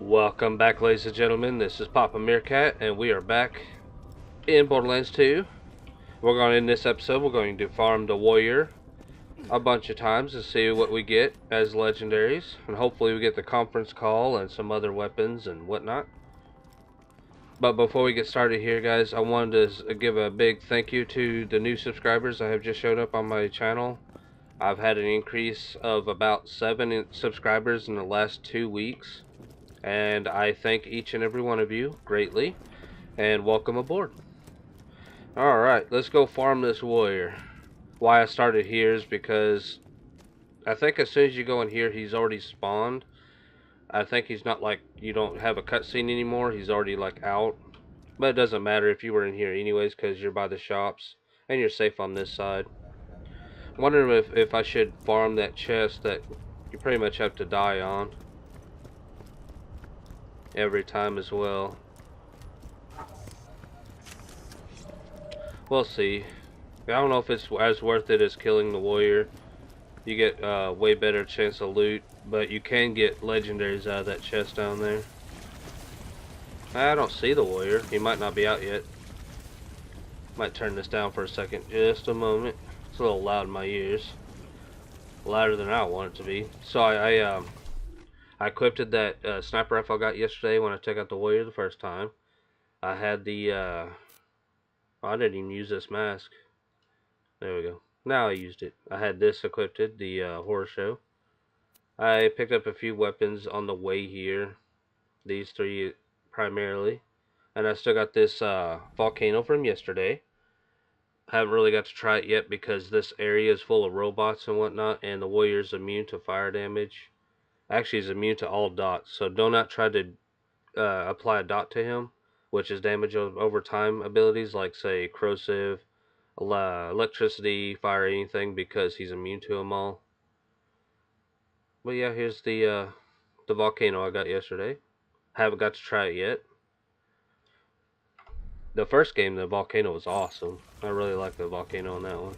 Welcome back, ladies and gentlemen. This is Papa.Meerkat, and we are back in Borderlands 2. In this episode, we're going to farm the warrior a bunch of times to see what we get as legendaries, and hopefully we get the conference call and some other weapons and whatnot. But before we get started here, guys, I wanted to give a big thank you to the new subscribers that have just showed up on my channel. I've had an increase of about 7 subscribers in the last 2 weeks. And I thank each and every one of you greatly, and welcome aboard. Alright, let's go farm this warrior. Why I started here is because I think as soon as you go in here, he's already spawned. I think he's not like, you don't have a cutscene anymore, he's already like out. But it doesn't matter if you were in here anyways, because you're by the shops, and you're safe on this side. I'm wondering if I should farm that chest that you pretty much have to die on every time as well. We'll see. I don't know if it's as worth it as killing the warrior. You get a way better chance of loot, but you can get legendaries out of that chest down there. I don't see the warrior. He might not be out yet. Might turn this down for a second. Just a moment. It's a little loud in my ears. Louder than I want it to be. So I equipped that sniper rifle I got yesterday when I took out the warrior the first time. I had the I didn't even use this mask. There we go. Now I used it. I had this equipped, the horror show. I picked up a few weapons on the way here. These three primarily. And I still got this volcano from yesterday. I haven't really got to try it yet because this area is full of robots and whatnot, and the warrior's immune to fire damage. Actually, he's immune to all dots, so do not try to apply a dot to him, which is damage over time abilities like, say, corrosive, electricity, fire, anything, because he's immune to them all. But yeah, here's the volcano I got yesterday. Haven't got to try it yet. The first game, the volcano was awesome. I really like the volcano on that one.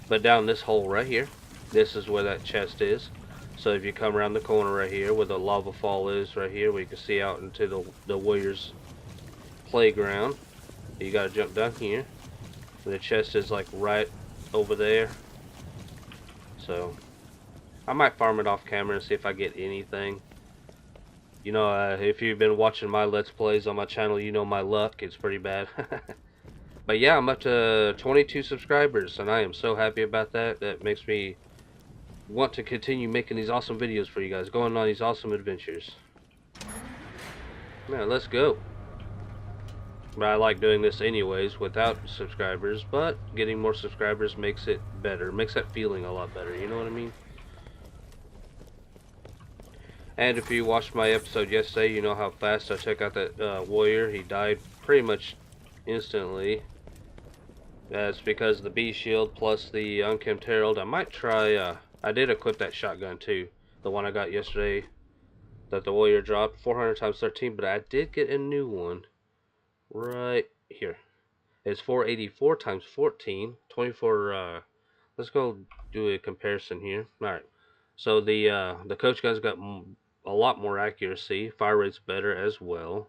But down this hole right here, this is where that chest is. So if you come around the corner right here, where the lava fall is right here, where you can see out into the warrior's playground, you gotta jump down here. And the chest is like right over there. So I might farm it off camera and see if I get anything. You know, if you've been watching my Let's Plays on my channel, you know my luck. It's pretty bad. But yeah, I'm up to 22 subscribers, and I am so happy about that. That makes me want to continue making these awesome videos for you guys, going on these awesome adventures. Now, let's go. But I like doing this anyways without subscribers, but getting more subscribers makes it better. Makes that feeling a lot better, you know what I mean? And if you watched my episode yesterday, you know how fast I took out that warrior. He died pretty much instantly. That's because of the B shield plus the unkempt herald. I might try, I did equip that shotgun too. The one I got yesterday that the warrior dropped. 400 times 13, but I did get a new one. Right here. It's 484 times 14. 24, let's go do a comparison here. Alright. So the coach gun's got a lot more accuracy. Fire rate's better as well.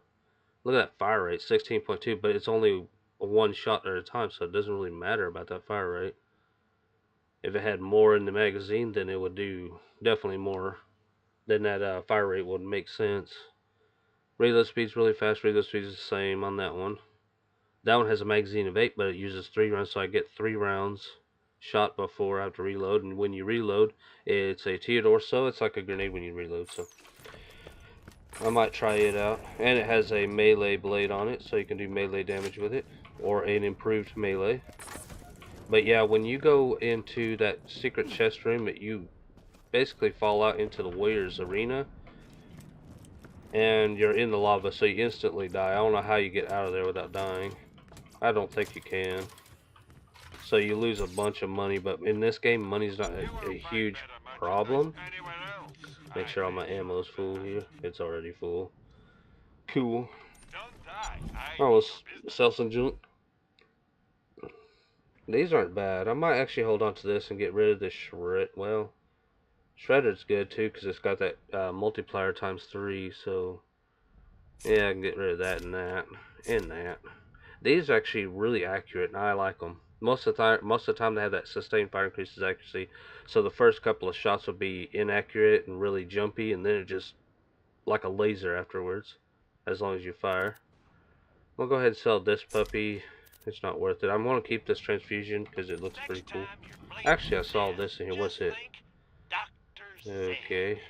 Look at that fire rate, 16.2, but it's only one shot at a time, so it doesn't really matter about that fire rate. If it had more in the magazine, then it would do definitely more. Then that fire rate would make sense. Reload speed's really fast. Reload speed is the same on that one. That one has a magazine of 8, but it uses 3 rounds, so I get 3 rounds shot before I have to reload. And when you reload, it's a Theodore, so it's like a grenade when you reload. So I might try it out. And it has a melee blade on it, so you can do melee damage with it, or an improved melee. But yeah, when you go into that secret chest room, you basically fall out into the warrior's arena, and you're in the lava, so you instantly die. I don't know how you get out of there without dying. I don't think you can. So you lose a bunch of money, but in this game, money's not a huge problem. Make sure all my ammo's full here. It's already full. Cool. Oh, let's sell some junk. These aren't bad. I might actually hold on to this and get rid of this shred. Well, shredder's good too because it's got that multiplier times 3. So Yeah, I can get rid of that and that and that. These are actually really accurate, and I like them. Most of the time, they have that sustained fire increases accuracy. So the first couple of shots will be inaccurate and really jumpy, and then it just like a laser afterwards, as long as you fire. We'll go ahead and sell this puppy. It's not worth it. I'm going to keep this transfusion because it looks pretty cool. Actually, I saw this in here. What's it? Okay.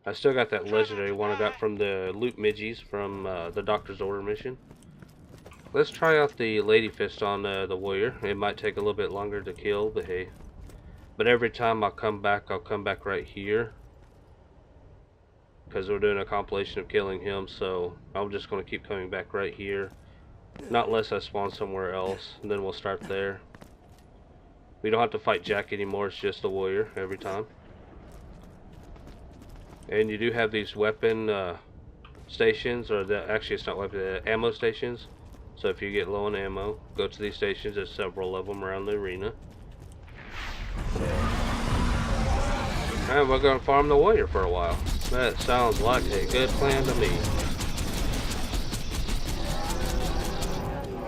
I still got that legendary one I got from the loot midgies from the Doctor's Order mission. Let's try out the Lady Fist on the warrior. It might take a little bit longer to kill, but hey. But every time I'll come back right here. Because we're doing a compilation of killing him, so I'm just going to keep coming back right here. Not unless I spawn somewhere else, and then we'll start there. We don't have to fight Jack anymore, it's just the warrior every time. And you do have these weapon stations, or actually it's not weapon, ammo stations. So if you get low on ammo, go to these stations. There's several of them around the arena. And we're going to farm the warrior for a while. That sounds like a good plan to me.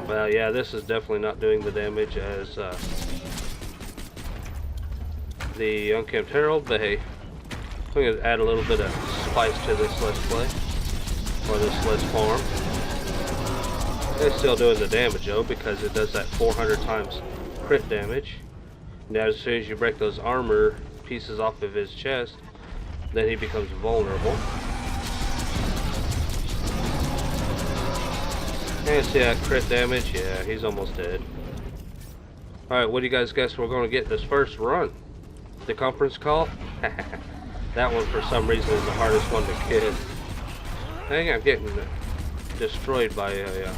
Well, yeah, this is definitely not doing the damage as the Unkempt Herald, but hey, I'm going to add a little bit of spice to this Let's Play, or this Let's Farm. It's still doing the damage though, because it does that 400 times crit damage. Now as soon as you break those armor pieces off of his chest, then he becomes vulnerable. And see that crit damage? Yeah, he's almost dead. Alright, what do you guys guess we're going to get this first run? The conference call? That one for some reason is the hardest one to kill. Dang, I'm getting destroyed by a...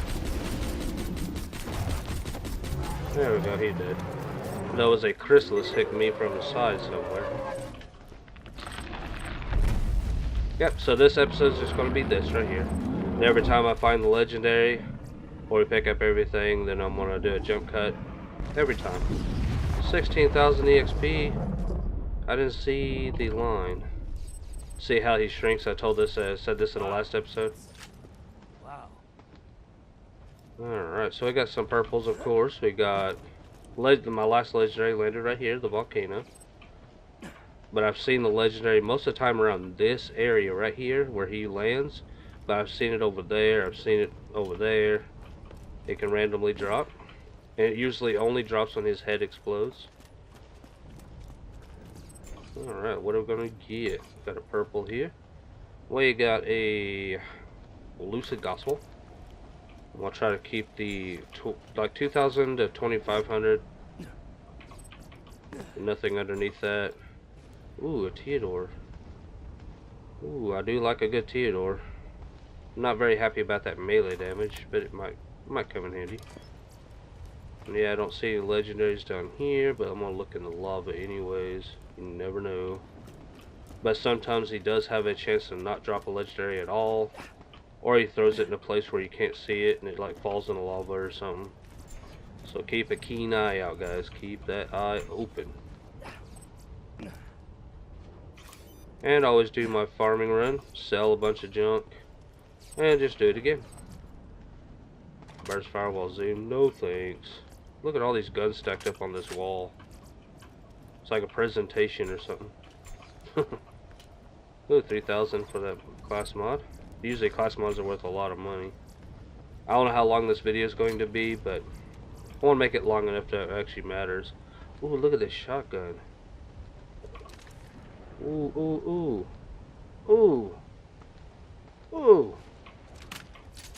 There we go, he did. There was a chrysalis hitting me from the side somewhere. Yep, so this episode is just going to be this right here. And every time I find the legendary, or we pick up everything, then I'm going to do a jump cut. Every time. 16,000 EXP. I didn't see the line. See how he shrinks? I said this in the last episode. Wow. Alright, so we got some purples, of course. We got... my last legendary landed right here, the volcano. But I've seen the legendary most of the time around this area right here where he lands. But I've seen it over there, I've seen it over there. It can randomly drop. And it usually only drops when his head explodes. Alright, what are we going to get? Got a purple here. We got a Lucid Gospel. I'll try to keep the like 2,000 to 2,500. Nothing underneath that. Ooh, a Theodore. Ooh, I do like a good Theodore. I'm not very happy about that melee damage, but it might come in handy. And yeah, I don't see any legendaries down here, but I'm gonna look in the lava anyways. You never know. But sometimes he does have a chance to not drop a legendary at all. Or he throws it in a place where you can't see it and it like falls in the lava or something. So keep a keen eye out, guys. Keep that eye open. And always do my farming run. Sell a bunch of junk. And just do it again. Burst firewall zoom. No thanks. Look at all these guns stacked up on this wall. It's like a presentation or something. Ooh, 3,000 for that class mod. Usually class mods are worth a lot of money. I don't know how long this video is going to be, but I want to make it long enough that it actually matters. Ooh, look at this shotgun. Ooh, ooh, ooh. Ooh. Ooh.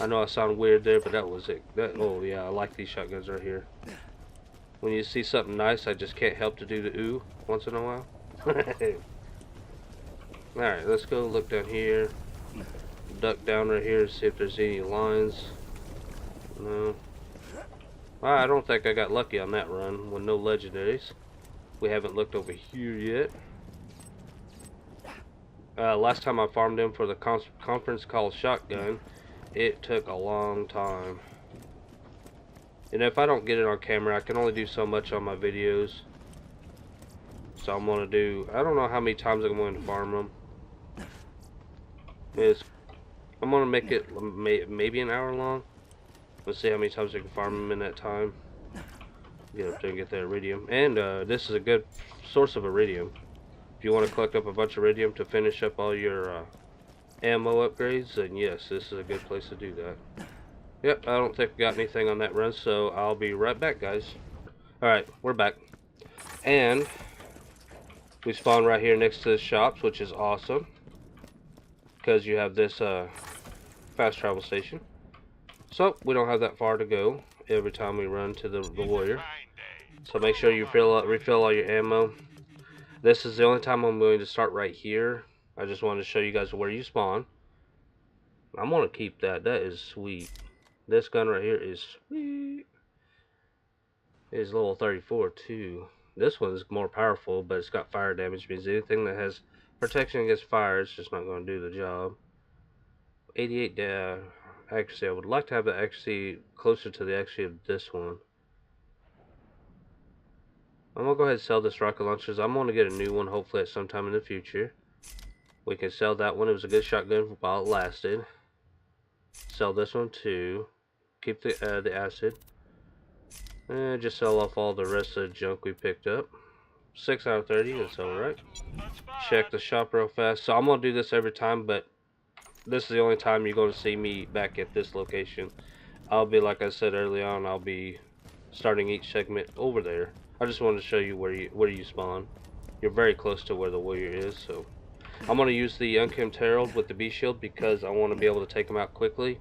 I know I sound weird there, but that was it. Oh yeah, I like these shotguns right here. When you see something nice, I just can't help to do the ooh once in a while. Alright, let's go look down here. Duck down right here to see if there's any lines. No. Well, I don't think I got lucky on that run with no legendaries. We haven't looked over here yet. Last time I farmed him for the conference call shotgun, it took a long time. And if I don't get it on camera, I can only do so much on my videos. So I'm going to do, I don't know how many times I'm going to farm them. It's I'm gonna make it maybe an hour long. Let's see how many times I can farm them in that time. Get up there and get that iridium. And this is a good source of iridium. If you want to collect up a bunch of iridium to finish up all your ammo upgrades, then yes, this is a good place to do that. Yep, I don't think we got anything on that run, so I'll be right back, guys. Alright, we're back. And we spawn right here next to the shops, which is awesome. Because you have this fast travel station. So, we don't have that far to go every time we run to the warrior. So make sure you refill all your ammo. This is the only time I'm going to start right here. I just wanted to show you guys where you spawn. I'm going to keep that. That is sweet. This gun right here is sweet. It's level 34 too. This one's more powerful, but it's got fire damage. Means anything that has protection against fire, it's just not going to do the job. 88 accuracy. I would like to have the accuracy closer to the accuracy of this one. I'm going to go ahead and sell this rocket launcher. I'm going to get a new one hopefully at some time in the future. We can sell that one. It was a good shotgun while it lasted. Sell this one too. Keep the acid. And just sell off all the rest of the junk we picked up. 6 out of 30, that's alright. Check the shop real fast. So I'm going to do this every time, but this is the only time you're going to see me back at this location. I'll be, like I said early on, I'll be starting each segment over there. I just wanted to show you where you spawn. You're very close to where the warrior is, so I'm going to use the Unkempt Herald with the B shield because I want to be able to take him out quickly,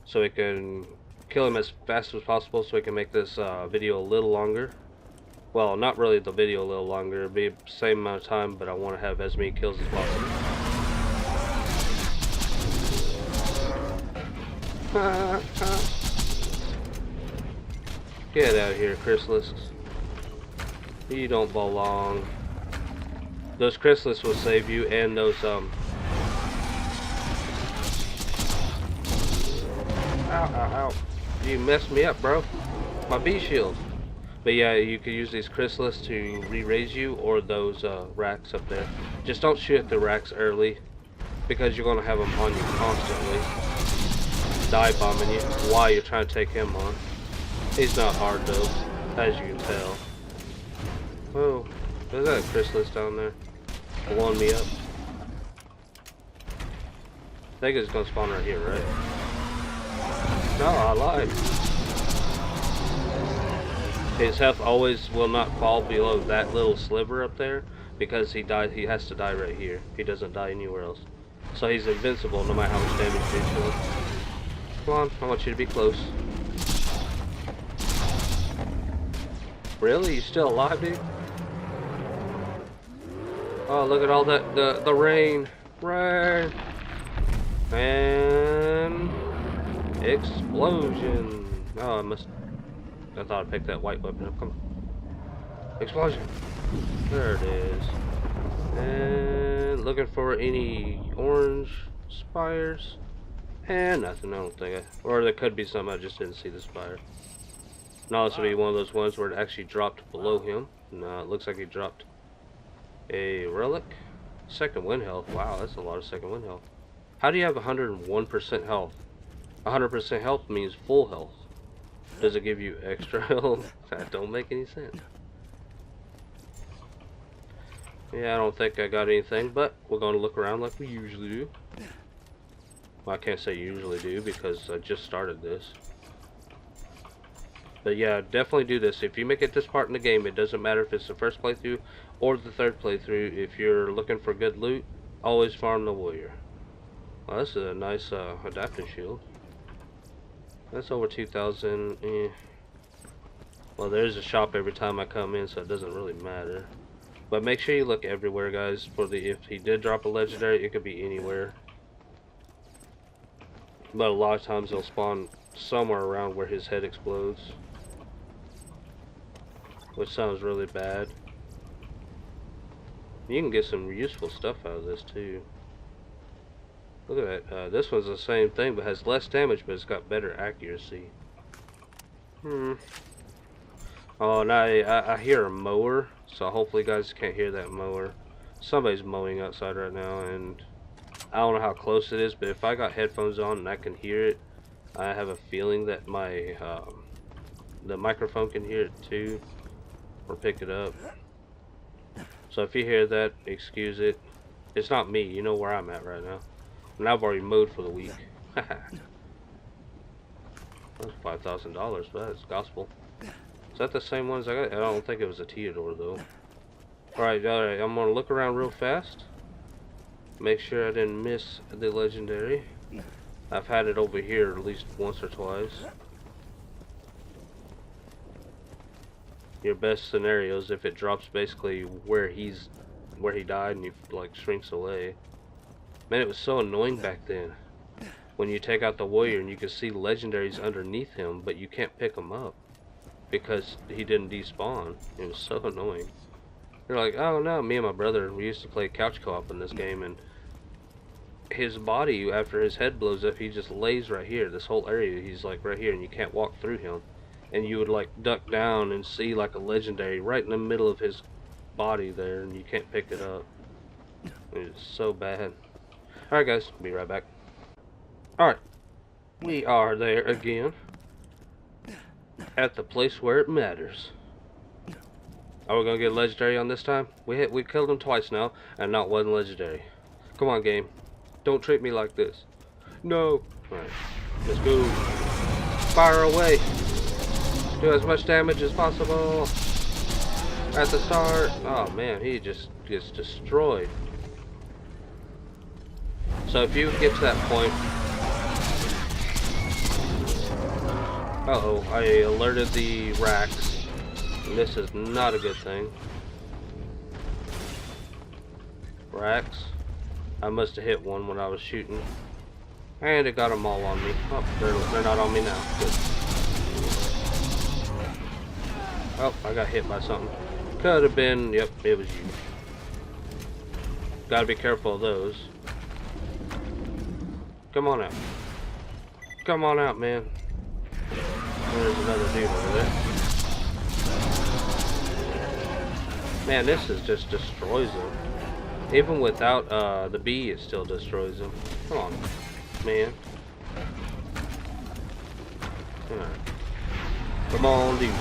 so we can kill him as fast as possible, so we can make this video a little longer. Well, not really the video a little longer. It'll be the same amount of time, but I want to have as many kills as possible. Get out of here, Chrysalis. You don't belong. Those Chrysalis will save you, and those Ow, ow, ow. You messed me up, bro. My B shield. But yeah, you could use these Chrysalis to re-raise you, or those racks up there. Just don't shoot at the racks early, because you're going to have them on you constantly. Dive bombing you while you're trying to take him on. He's not hard though, as you can tell. Oh, there's that Chrysalis down there. Blowing me up. I think it's going to spawn right here, right? No, I lied. His health always will not fall below that little sliver up there, because he has to die right here. He doesn't die anywhere else. So he's invincible no matter how much damage you do to him. Come on, I want you to be close. Really? You still alive, dude? Oh, look at all that, the rain. Rain. And explosion. Oh, I thought I picked that white weapon up. Come on. Explosion. There it is. And looking for any orange spires. And nothing, I don't think. Or there could be some, I just didn't see the spire. No, this would be one of those ones where it actually dropped below him. No, it looks like he dropped a relic. Second wind health. Wow, that's a lot of second wind health. How do you have 101% health? 100% health means full health. Does it give you extra health? That don't make any sense. Yeah, I don't think I got anything, but we're going to look around like we usually do. Well, I can't say usually do because I just started this. But yeah, definitely do this. If you make it this part in the game, it doesn't matter if it's the first playthrough or the third playthrough. If you're looking for good loot, always farm the warrior. Well, this is a nice adaptive shield. That's over 2,000. Well, there's a shop every time I come in, so it doesn't really matter. But make sure you look everywhere, guys. If he did drop a legendary, it could be anywhere. But a lot of times they'll spawn somewhere around where his head explodes, which sounds really bad. You can get some useful stuff out of this too. Look at that. This one's the same thing, but has less damage, but it's got better accuracy. Oh, and I hear a mower, so hopefully you guys can't hear that mower. Somebody's mowing outside right now, and I don't know how close it is, but if I got headphones on and I can hear it, I have a feeling that my the microphone can hear it too, or pick it up. So if you hear that, excuse it. It's not me. You know where I'm at right now. And I've already mowed for the week. That's $5,000, but that's gospel. Is that the same ones I got? I don't think it was a Theodore though. Alright, I'm gonna look around real fast. Make sure I didn't miss the legendary. I've had it over here at least once or twice. Your best scenario is if it drops basically where he died and he like shrinks away. Man, it was so annoying back then. When you take out the warrior and you can see legendaries underneath him, but you can't pick them up because he didn't despawn. It was so annoying. You're like, oh no, me and my brother, we used to play couch co-op in this game, and his body, after his head blows up, he just lays right here. This whole area, he's like right here, and you can't walk through him. And you would like duck down and see like a legendary right in the middle of his body there, and you can't pick it up. It's so bad. Alright guys, be right back. Alright, we are there again. At the place where it matters. Are we gonna get legendary on this time? We killed him twice now, and not one legendary. Come on, game. Don't treat me like this. No. Alright, let's go. Fire away. Do as much damage as possible. At the start. Oh man, he just gets destroyed. So if you get to that point. Uh-oh, I alerted the racks. And this is not a good thing. Racks. I must have hit one when I was shooting. And it got them all on me. Oh, they're not on me now. Good. Oh, I got hit by something. Could have been, yep, it was you. Gotta be careful of those. Come on out. Come on out, man. There's another dude over there. Man, this is just destroys them. Even without the bee, it still destroys them. Come on, man. Alright. Come on, dude.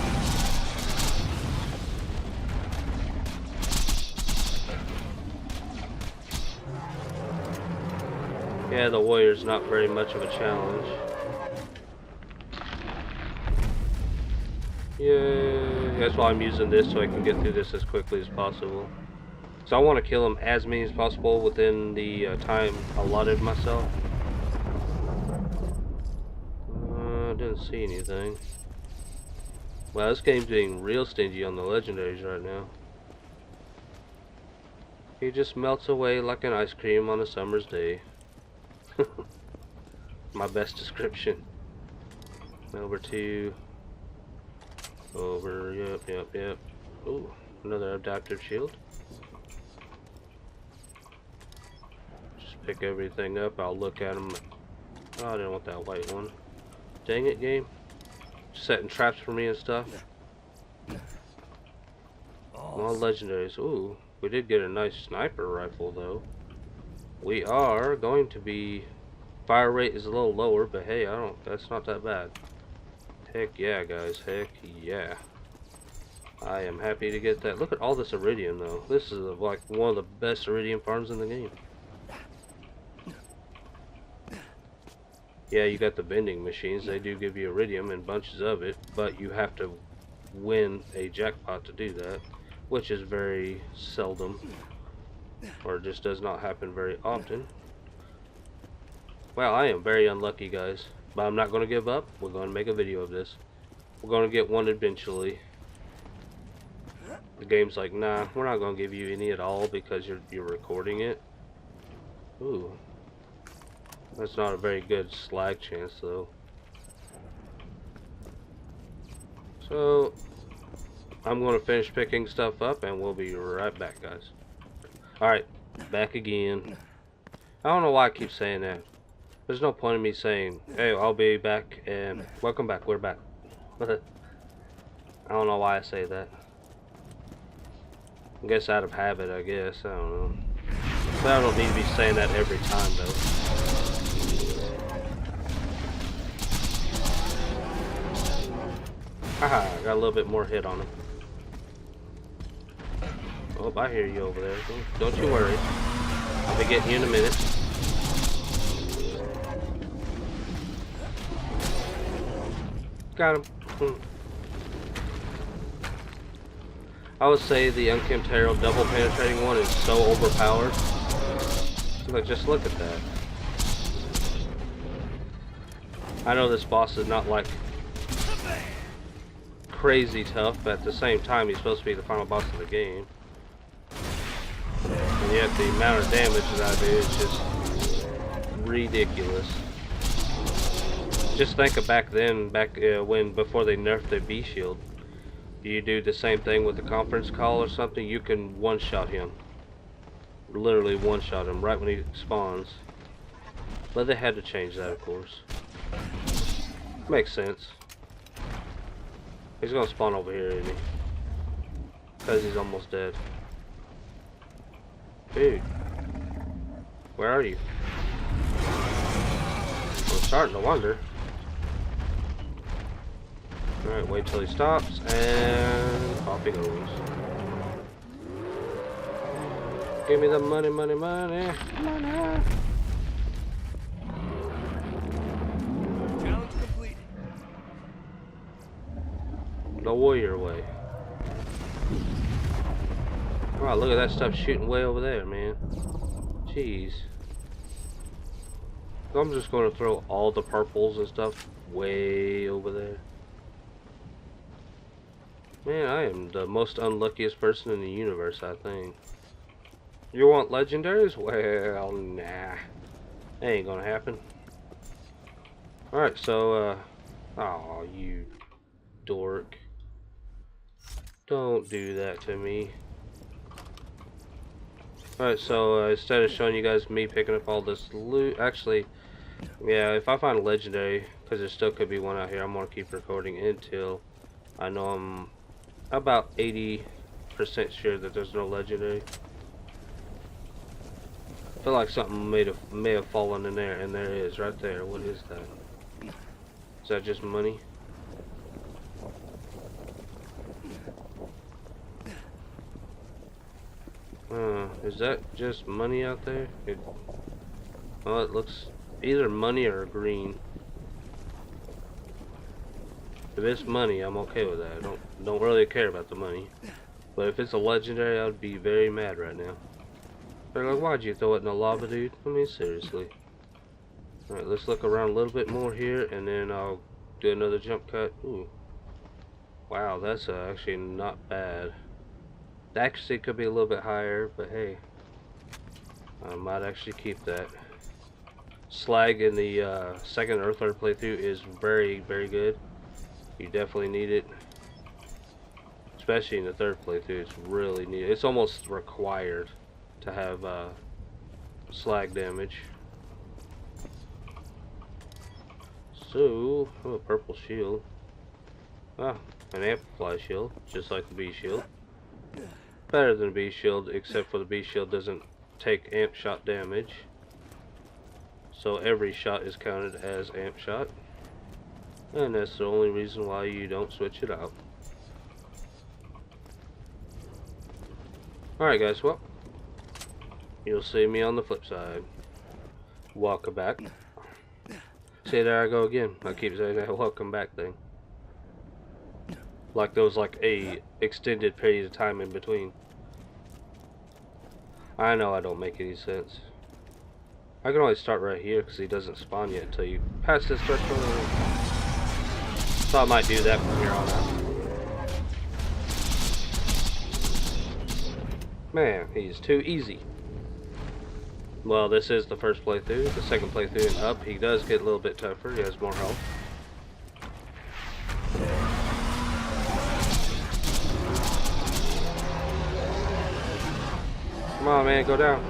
Yeah, the warrior's not very much of a challenge. Yeah, that's why I'm using this, so I can get through this as quickly as possible. So I want to kill him as many as possible within the time allotted myself. Didn't see anything. Wow, this game's being real stingy on the legendaries right now. He just melts away like an ice cream on a summer's day. My best description. Over, yep. Ooh, another adaptive shield. Just pick everything up, I'll look at them. Oh, I didn't want that white one. Dang it, game. Setting traps for me and stuff. More legendaries. Ooh, we did get a nice sniper rifle though. We are going to be... Fire rate is a little lower, but hey, that's not that bad. Heck yeah, guys. Heck yeah. I am happy to get that. Look at all this iridium though. This is like one of the best iridium farms in the game. Yeah, you got the vending machines. They do give you iridium and bunches of it, but you have to win a jackpot to do that, which is very seldom, or just does not happen very often. Well, I am very unlucky, guys, but I'm not going to give up. We're going to make a video of this. We're going to get one eventually. The game's like, nah, we're not going to give you any at all because you're recording it. Ooh. That's not a very good slag chance, though. So, I'm going to finish picking stuff up, and we'll be right back, guys. Alright, back again. I don't know why I keep saying that. There's no point in me saying, hey, I'll be back, and welcome back, we're back. I don't know why I say that. I guess out of habit, I guess. I don't know. But I don't need to be saying that every time, though. Haha, got a little bit more hit on him. Oh, I hear you over there. Don't you worry. I'll be getting you in a minute. Got him. I would say the unkempt herald double penetrating one is so overpowered. Like, just look at that. I know this boss is not like crazy tough, but at the same time he's supposed to be the final boss of the game. And yet the amount of damage that I do is just ridiculous. Just think of back then, before they nerfed the B shield. You do the same thing with the conference call or something, you can one-shot him. Literally one-shot him right when he spawns. But they had to change that, of course. Makes sense. He's gonna spawn over here, isn't he? Because he's almost dead. Dude. Where are you? I'm starting to wonder. Alright, wait till he stops, and off he goes. Give me the money, money, money, money. Challenge complete. The warrior way. Wow, look at that stuff shooting way over there, man. Jeez. I'm just going to throw all the purples and stuff way over there. Man, I am the most unluckiest person in the universe, I think. You want legendaries? Well, nah. That ain't gonna happen. Alright, so, aw, you dork. Don't do that to me. Alright, so, instead of showing you guys me picking up all this loot, actually, yeah, if I find a legendary, because there still could be one out here, I'm gonna keep recording until I know I'm about 80% sure that there's no legendary. I feel like something may have fallen in there, and there is right there. What is that? Is that just money? Is that just money out there? Well, it looks either money or green. If it's money, I'm okay with that. I don't really care about the money. But if it's a legendary, I would be very mad right now. They're like, why'd you throw it in the lava, dude? I mean, seriously. Alright, let's look around a little bit more here, and then I'll do another jump cut. Ooh. Wow, that's actually not bad. The accuracy could be a little bit higher, but hey. I might actually keep that. Slag in the second or third playthrough is very, very good. You definitely need it. Especially in the third playthrough, it's really needed. It's almost required to have slag damage. So, oh, a purple shield. Ah, an amplify shield, just like the B shield. Better than the B shield, except for the B shield doesn't take amp shot damage. So every shot is counted as amp shot. And that's the only reason why you don't switch it out. Alright guys, well, you'll see me on the flip side. Welcome back. See, there I go again. I keep saying that welcome back thing. Like there was like a extended period of time in between. I know I don't make any sense. I can only start right here because he doesn't spawn yet until you pass this threshold. So I might do that from here on out. Man, he's too easy. Well, this is the first playthrough. The second playthrough and up, he does get a little bit tougher. He has more health. Come on, man, go down.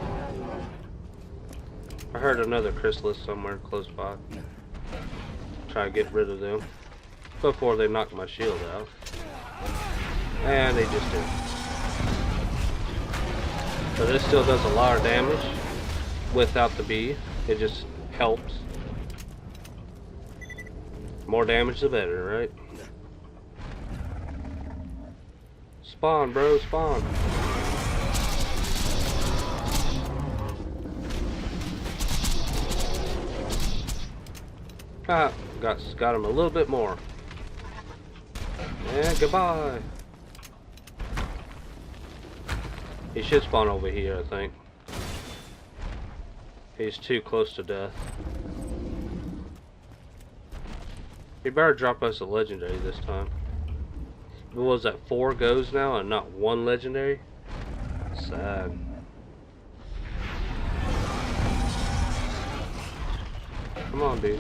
I heard another chrysalis somewhere close by. Try to get rid of them before they knock my shield out. And they just did. But this still does a lot of damage without the bee. It just helps. More damage the better, right? Spawn, bro, spawn. Ah, got him a little bit more. And goodbye. He should spawn over here, I think. He's too close to death. He better drop us a legendary this time. What was that, 4 goes now and not 1 legendary? Sad. Come on, dude.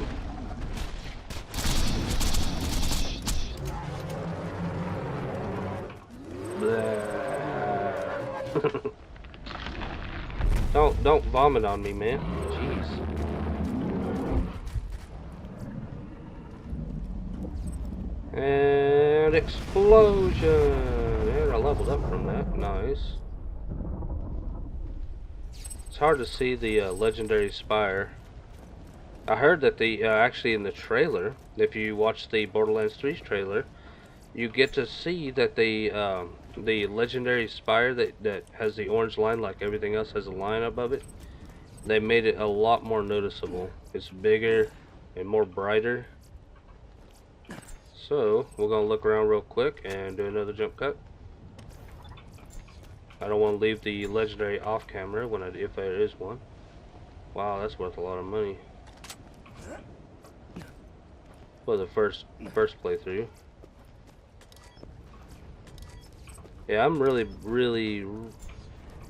Don't vomit on me, man. Jeez. And explosion. And I leveled up from that. Nice. It's hard to see the legendary spire. I heard that the actually in the trailer, if you watch the Borderlands 3 trailer, you get to see that the legendary spire that has the orange line, like everything else has a line above it, they made it a lot more noticeable. It's bigger and more brighter. So we're gonna look around real quick and do another jump cut. I don't want to leave the legendary off camera if there is one. Wow, that's worth a lot of money. For the first playthrough. Yeah, I'm really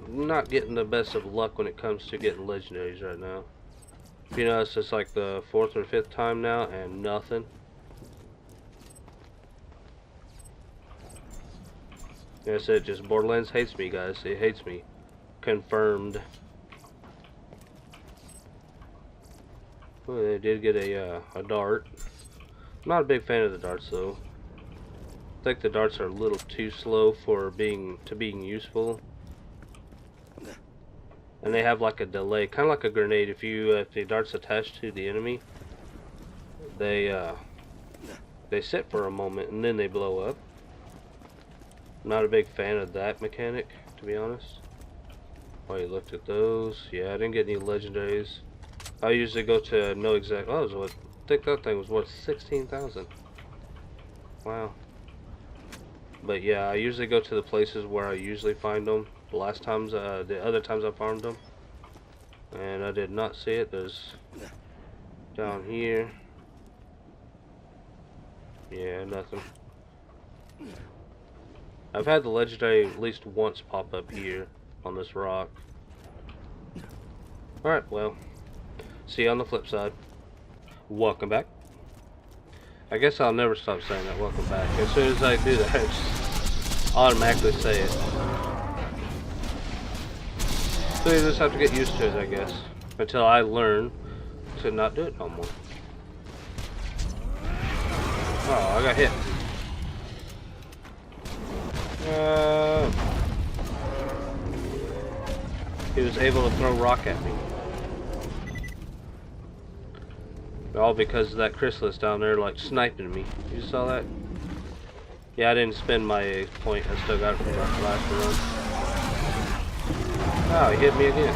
not getting the best of luck when it comes to getting legendaries right now. If you notice, it's like the 4th or 5th time now and nothing. That's it, just Borderlands hates me, guys. It hates me. Confirmed. Well, they did get a dart. I'm not a big fan of the darts, though. I think the darts are a little too slow for being useful. And they have like a delay, kind of like a grenade. If the dart's attached to the enemy, they sit for a moment and then they blow up. I'm not a big fan of that mechanic, to be honest. Oh, you looked at those. Yeah, I didn't get any legendaries. I usually go to no exact. Oh, I think that thing was worth 16,000. Wow. But yeah, I usually go to the places where I usually find them. The other times I farmed them, and I did not see it. There's down here. Yeah, nothing. I've had the legendary at least once pop up here on this rock. Alright, well, see you on the flip side. Welcome back. I guess I'll never stop saying that, welcome back. As soon as I do that, I just automatically say it. So you just have to get used to it, I guess. Until I learn to not do it no more. Oh, I got hit. He was able to throw rock at me. All because of that chrysalis down there, like, sniping me. You saw that? Yeah, I didn't spend my point. I still got it from that last run. Oh, he hit me again.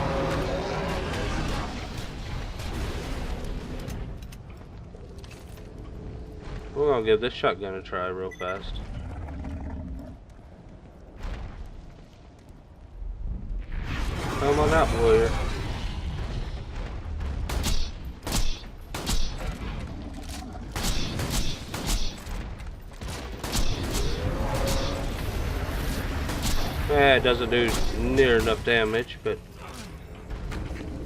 We're gonna give this shotgun a try real fast. Come on out, warrior. It doesn't do near enough damage, but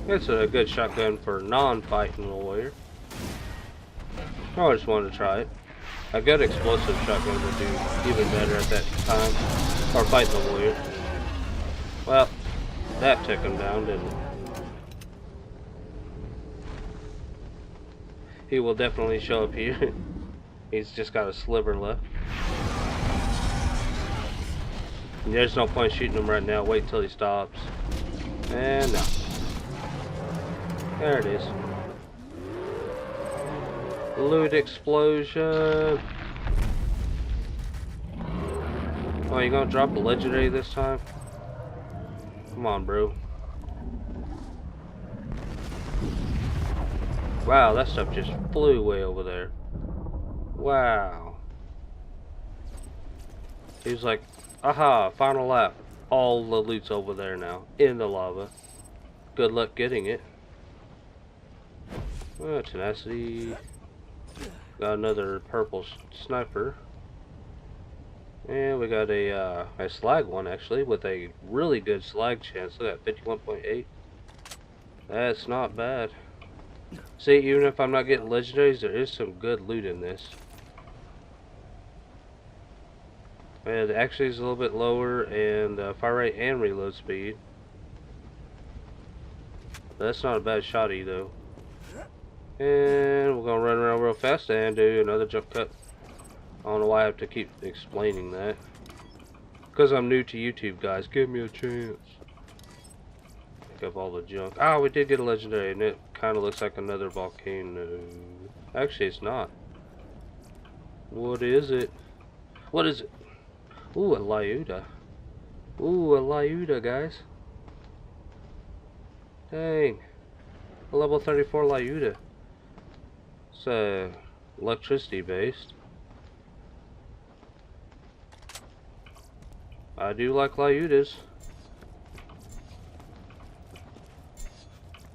it's a good shotgun for non-fighting warrior. I just wanted to try it. A good explosive shotgun would do even better at that time, or fighting the warrior. Well, that took him down, didn't it? He will definitely show up here. He's just got a sliver left. There's no point shooting him right now. Wait till he stops. And no. There it is. Loot explosion. Oh, you gonna drop a legendary this time? Come on, bro. Wow, that stuff just flew way over there. Wow. He's like, aha, final lap. All the loot's over there now, in the lava. Good luck getting it. Oh, tenacity. Got another purple sniper. And we got a slag one, actually, with a really good slag chance. Look at 51.8. That's not bad. See, even if I'm not getting legendaries, there is some good loot in this. And actually is a little bit lower, and fire rate and reload speed. That's not a bad shotty though. And we're gonna run around real fast and do another jump cut. I don't know why I have to keep explaining that. Because I'm new to YouTube, guys. Give me a chance. Pick up all the junk. Ah, we did get a legendary, and it kind of looks like another volcano. Actually, it's not. What is it? What is it? Ooh, a Lyuda. Ooh, a Lyuda, guys. Dang. A level 34 Lyuda. It's electricity based. I do like Lyudas.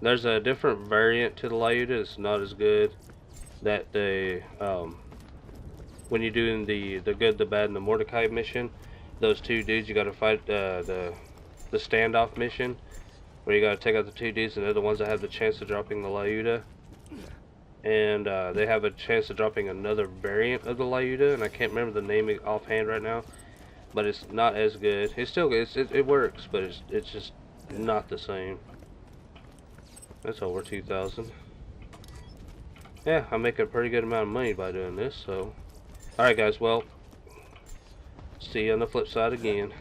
There's a different variant to the Lyuda. It's not as good. That they when you're doing the good, the bad, and the Mordecai mission, those two dudes you got to fight the standoff mission, where you got to take out the two dudes, and they're the ones that have the chance of dropping the Lyuda, and they have a chance of dropping another variant of the Lyuda, and I can't remember the name offhand right now, but it's not as good. It's still good. It works, but it's just not the same. That's over 2,000. Yeah, I'm making a pretty good amount of money by doing this, so. Alright guys, well, see you on the flip side again.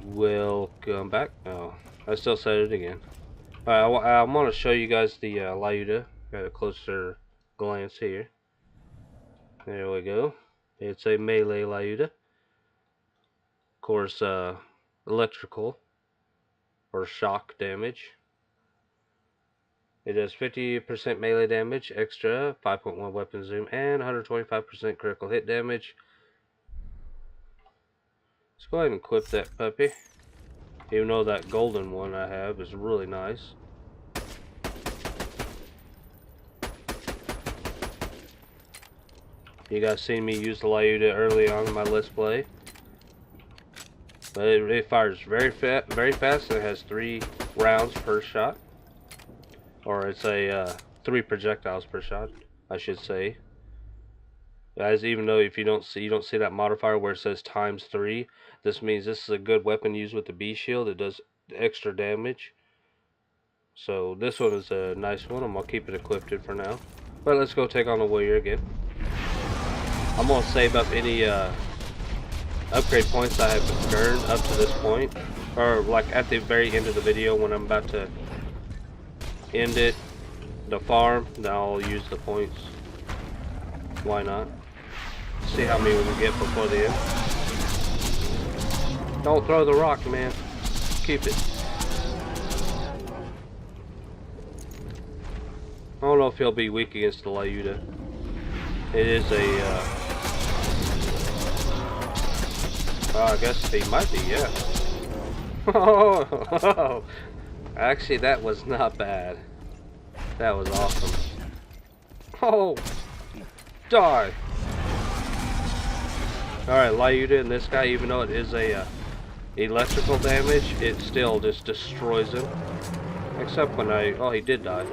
Welcome back. Oh, I still said it again. Alright, I want to show you guys the Lyuda. Got a closer glance here. There we go. It's a melee Lyuda. Of course, electrical or shock damage. It does 50% melee damage, extra, 5.1 weapon zoom, and 125% critical hit damage. Let's go ahead and equip that puppy. Even though that golden one I have is really nice. You guys seen me use the Lyuda early on in my Let's Play. But it fires very fast, and it has 3 rounds per shot. Or it's a 3 projectiles per shot, I should say. Guys, even though if you don't see that modifier where it says ×3, this means this is a good weapon used with the B shield. It does extra damage. So this one is a nice one. I'm gonna keep it equipped for now. But let's go take on the warrior again. I'm gonna save up any upgrade points I have earned up to this point, or like at the very end of the video when I'm about to end it, the farm, then I'll use the points. Why not? See how many we can get before the end. Don't throw the rock, man. Keep it. I don't know if he'll be weak against the Lyuda. It is a I guess he might be, yeah. Oh, actually, that was not bad. That was awesome. Oh, die! Alright, Lyuda and this guy, even though it is a electrical damage, it still just destroys him. Except when oh, he did die.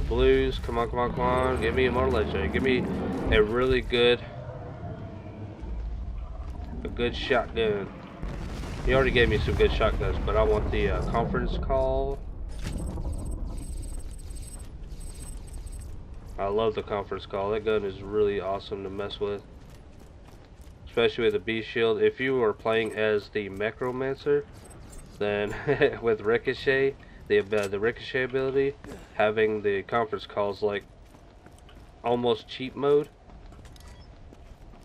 Blues, come on, come on, come on. Give me a more legendary. Give me a really good shotgun. He already gave me some good shotguns, but I want the conference call. I love the conference call. That gun is really awesome to mess with. especially with the B shield. If you were playing as the mecromancer, then with ricochet, the ricochet ability, having the conference calls like almost cheat mode.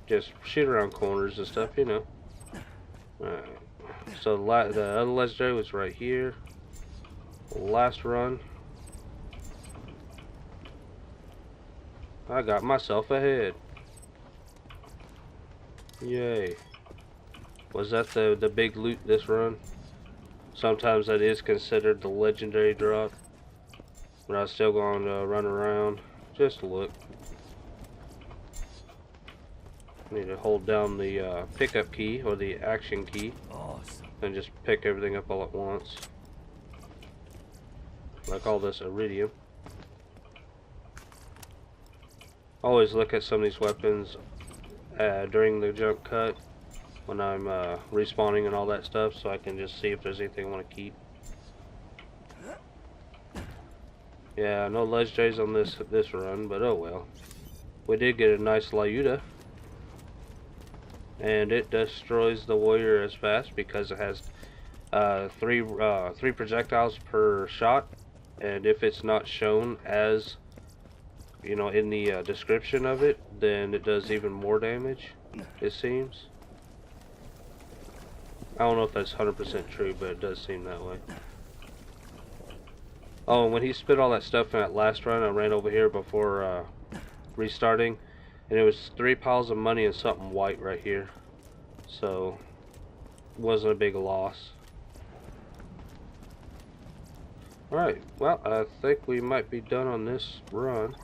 Just shoot around corners and stuff, you know. Alright. So the other legendary was right here. Last run. I got myself ahead. Yay. Was that the big loot this run? Sometimes that is considered the legendary drop. But I was still going to run around. Just look. Need to hold down the pickup key or the action key. Awesome. And just pick everything up all at once. I call this iridium. Always look at some of these weapons during the jump cut when I'm respawning and all that stuff, so I can just see if there's anything I want to keep. Yeah, no legendaries on this run, but oh well. We did get a nice Lyuda, and it destroys the warrior as fast because it has three projectiles per shot, and if it's not shown as, you know, in the description of it, then it does even more damage, it seems. I don't know if that's 100% true, but it does seem that way. Oh, and when he spit all that stuff in that last run, I ran over here before restarting, and it was 3 piles of money and something white right here. So, wasn't a big loss. Alright, well, I think we might be done on this run.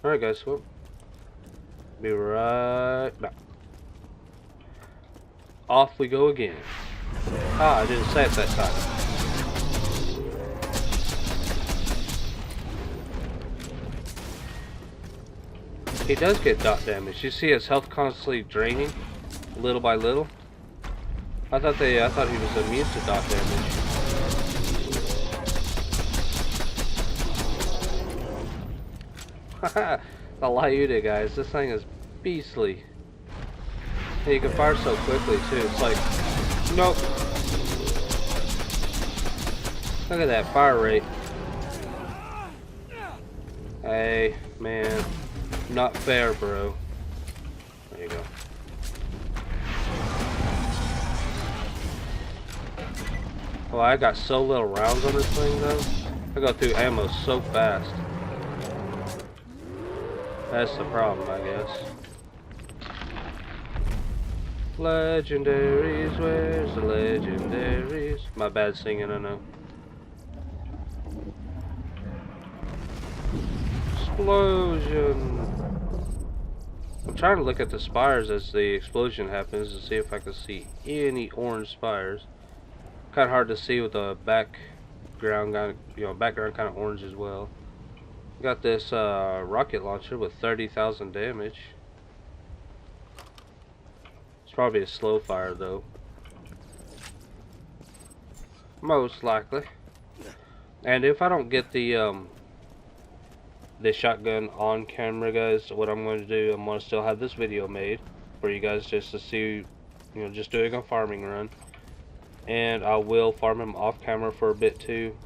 Alright guys, well, be right back. Off we go again. Ah, I didn't say it that time. He does get dot damage. You see his health constantly draining, little by little. I thought he was immune to dot damage. Haha, the Lyuda, guys. This thing is beastly. And you can fire so quickly too. It's like, nope. Look at that fire rate. Hey, man. Not fair, bro. There you go. Oh, I got so little rounds on this thing, though. I go through ammo so fast. That's the problem, I guess. Legendaries, where's the legendaries? My bad singing, I know. Explosion! I'm trying to look at the spires as the explosion happens to see if I can see any orange spires. Kind of hard to see with the background, background kind of orange as well. Got this rocket launcher with 30,000 damage. It's probably a slow fire though. Most likely. And if I don't get the shotgun on camera, guys, what I'm going to do, I'm going to still have this video made for you guys just to see, just doing a farming run. And I will farm him off camera for a bit too,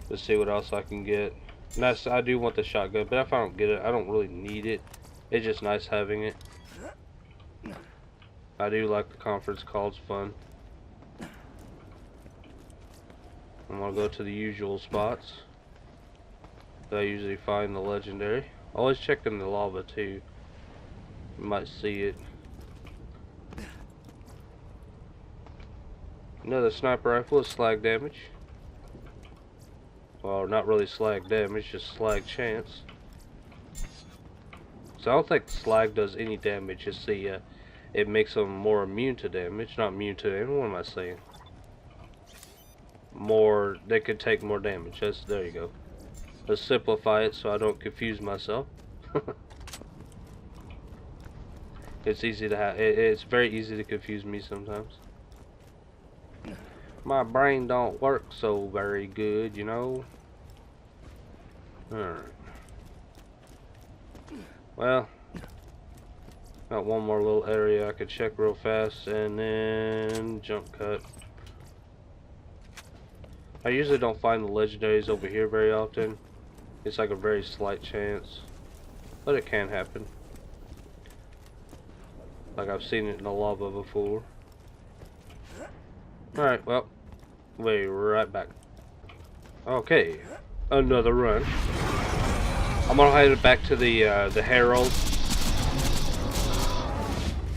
to see what else I can get. And I do want the shotgun, but if I don't get it, I don't really need it. It's just nice having it. I do like the conference call, it's fun. I'm gonna go to the usual spots that I usually find the legendary. Always check in the lava too. You might see it. Another sniper rifle is slag damage. Well, not really slag damage, just slag chance. So I don't think slag does any damage. It's the it makes them more immune to damage. Not immune to damage. What am I saying? More, they could take more damage. There you go. Let's simplify it so I don't confuse myself. It's easy to have. It's very easy to confuse me sometimes. My brain don't work so very good, you know. Alright. Well, got one more little area I could check real fast, and then jump cut. I usually don't find the legendaries over here very often. It's like a very slight chance, but it can happen. Like I've seen it in the lava before. Alright, well, we'll be right back. Okay, another run. I'm gonna head back to the Herald.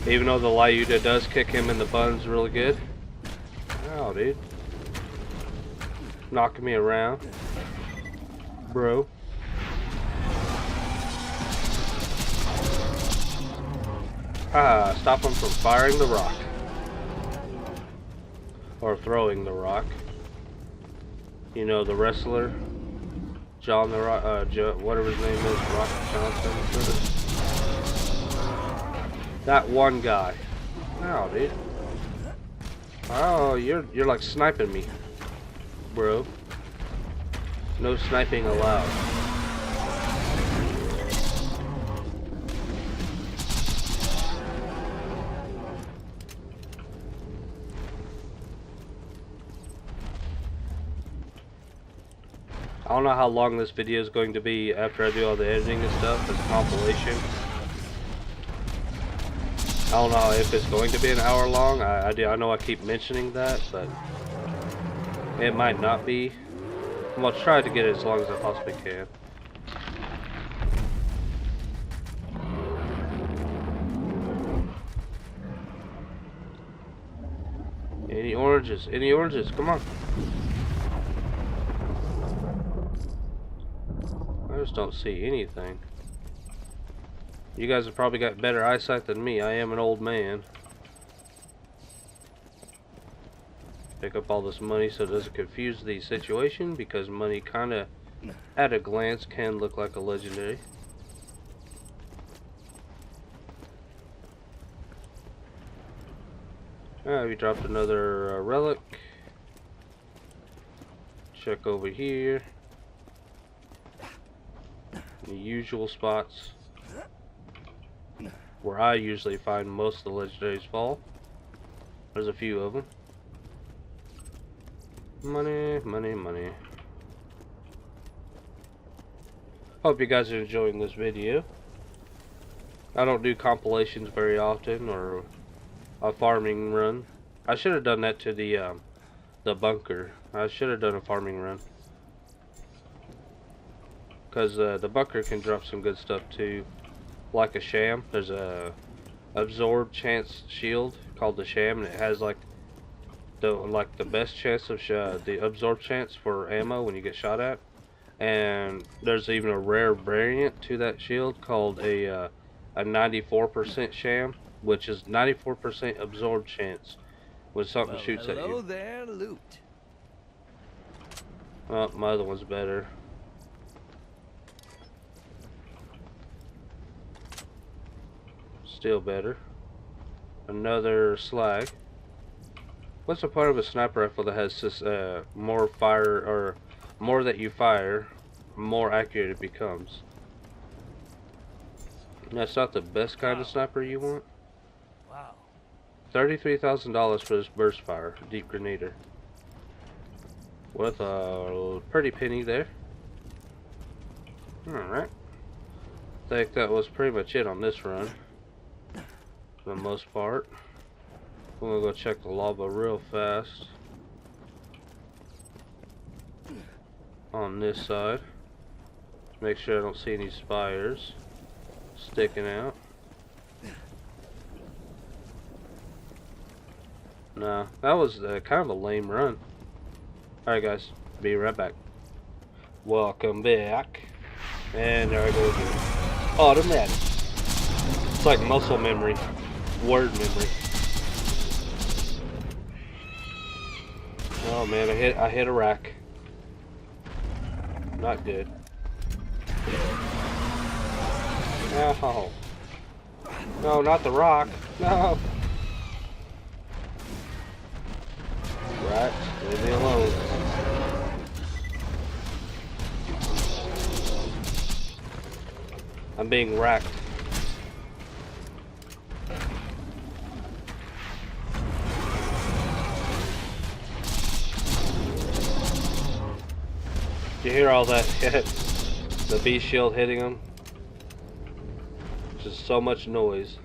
Even though the Lyuda does kick him in the buns really good. Wow, dude. Knocking me around. Bro. Ah, stop him from firing the rock. Or throwing the rock. You know, the wrestler. John the Rock, whatever his name is, Rock Johnson. That one guy. Wow, dude. Oh, you're like sniping me, bro. No sniping allowed. I don't know how long this video is going to be after I do all the editing and stuff as a compilation. I don't know if it's going to be an hour long. I know I keep mentioning that, but it might not be. I'm gonna try to get it as long as I possibly can. Any oranges? Any oranges? Come on. I just don't see anything. You guys have probably got better eyesight than me. I am an old man. Pick up all this money so it doesn't confuse the situation, because money kinda at a glance can look like a legendary. Alright, we dropped another relic. Check over here. The usual spots where I usually find most of the legendaries fall. There's a few of them. Money, money, money. Hope you guys are enjoying this video. I don't do compilations very often, or a farming run. I should have done that to the bunker. I should have done a farming run. Because the bunker can drop some good stuff too. Like a sham. There's a absorb chance shield called the sham, and it has like the best chance of the absorb chance for ammo when you get shot at. And there's even a rare variant to that shield called a 94% sham, which is 94% absorb chance when something shoots at you. Hello there, loot. Oh, my other one's better. Still better. Another slag. What's the point of a sniper rifle that has this more fire, or more that you fire, more accurate it becomes? That's not the best kind of sniper you want. Wow. $33,000 for this burst fire deep grenader. With a pretty penny there. Alright. I think that was pretty much it on this run. For the most part. I'm gonna go check the lava real fast. On this side. Make sure I don't see any spires sticking out. No, that was kind of a lame run. Alright guys, be right back. Welcome back. And there I go again. Automatic. It's like muscle memory. Word memory. Oh man, I hit a rack. Not good. No. No, not the rock. No. Right, leave me alone. I'm being racked. You hear all that hit? The bee shield hitting them? Just so much noise.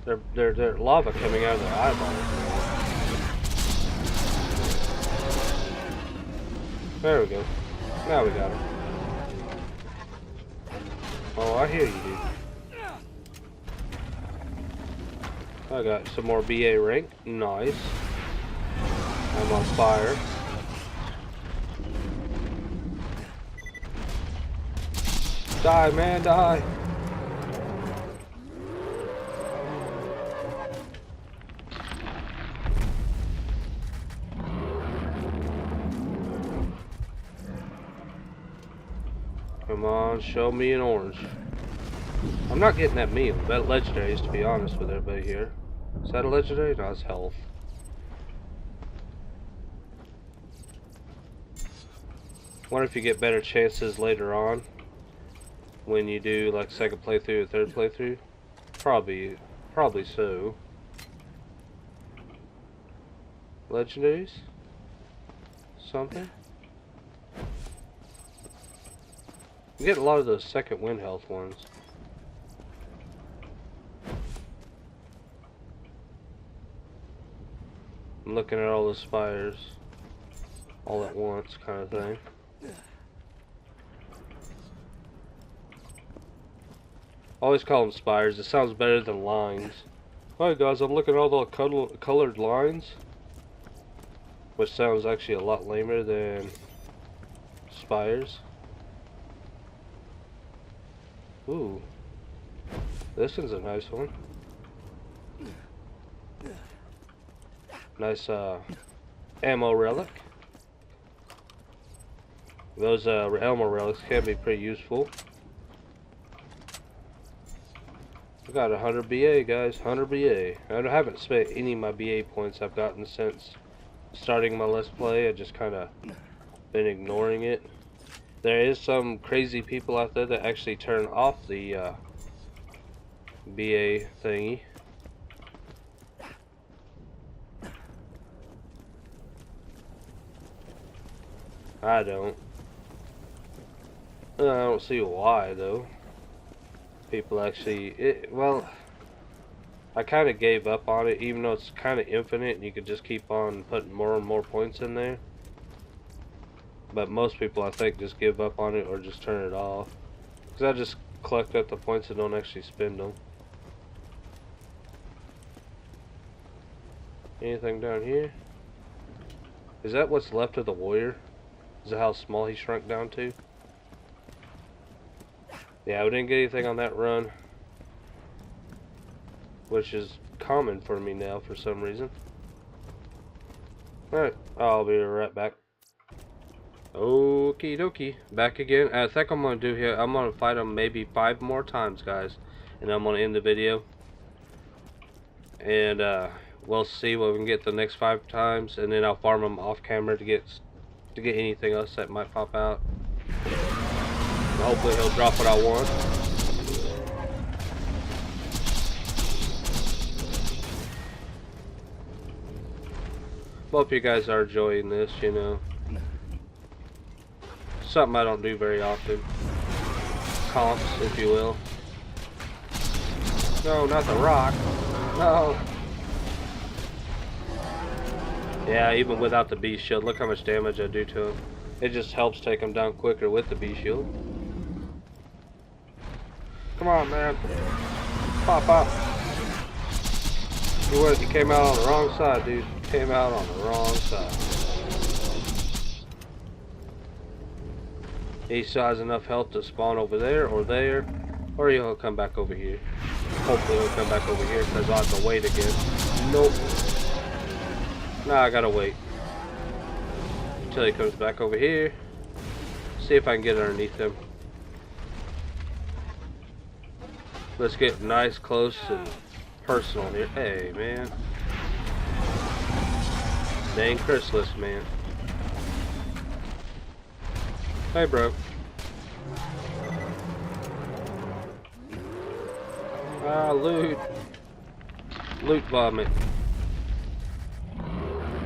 They're lava coming out of their eyeballs. There we go. Now we got him. Oh, I hear you, dude. I got some more BA rank. Nice. I'm on fire. Die, man, die. Come on, show me an orange. I'm not getting that meal. That legendaries, to be honest with everybody here. Is that a legendary? No, it's health. Wonder if you get better chances later on when you do like second playthrough or third playthrough. Probably so. Legendaries? Something? You get a lot of those second win health ones. I'm looking at all the spires all at once kind of thing. Always call them spires. It sounds better than lines. Alright guys, I'm looking at all the colored lines, which sounds actually a lot lamer than spires. Ooh, this one's a nice one. Nice ammo relic. Those ammo relics can be pretty useful. I got 100 BA, guys. 100 BA. I haven't spent any of my BA points I've gotten since starting my Let's Play. I just kind of been ignoring it. There is some crazy people out there that actually turn off the BA thingy. I don't see why though. People actually, well, I kind of gave up on it, even though it's kind of infinite and you could just keep on putting more and more points in there. But most people, I think, just give up on it or just turn it off. Because I just collect up the points and don't actually spend them. Anything down here? Is that what's left of the warrior? Is that how small he shrunk down to? Yeah, we didn't get anything on that run, which is common for me now for some reason. Alright, I'll be right back. Okie dokie, back again. I think I'm going to do here, I'm going to fight him maybe 5 more times, guys, and I'm going to end the video. And we'll see what we can get the next 5 times, and then I'll farm him off camera to get anything else that might pop out. Hopefully he'll drop what I want. Hope you guys are enjoying this, you know. Something I don't do very often. Comps, if you will. No, not the rock. No. Yeah, even without the beast shield, look how much damage I do to him. It just helps take him down quicker with the beast shield. Come on, man. Pop up. You came out on the wrong side, dude. Came out on the wrong side. He still has enough health to spawn over there, or he'll come back over here. Hopefully he'll come back over here because I'll have to wait again. Nope. Nah, I gotta wait until he comes back over here. See if I can get underneath him. Let's get nice, close, and personal here. Hey, man. Dang Chrysalis, man. Hey, bro. Ah, loot. Loot vomit.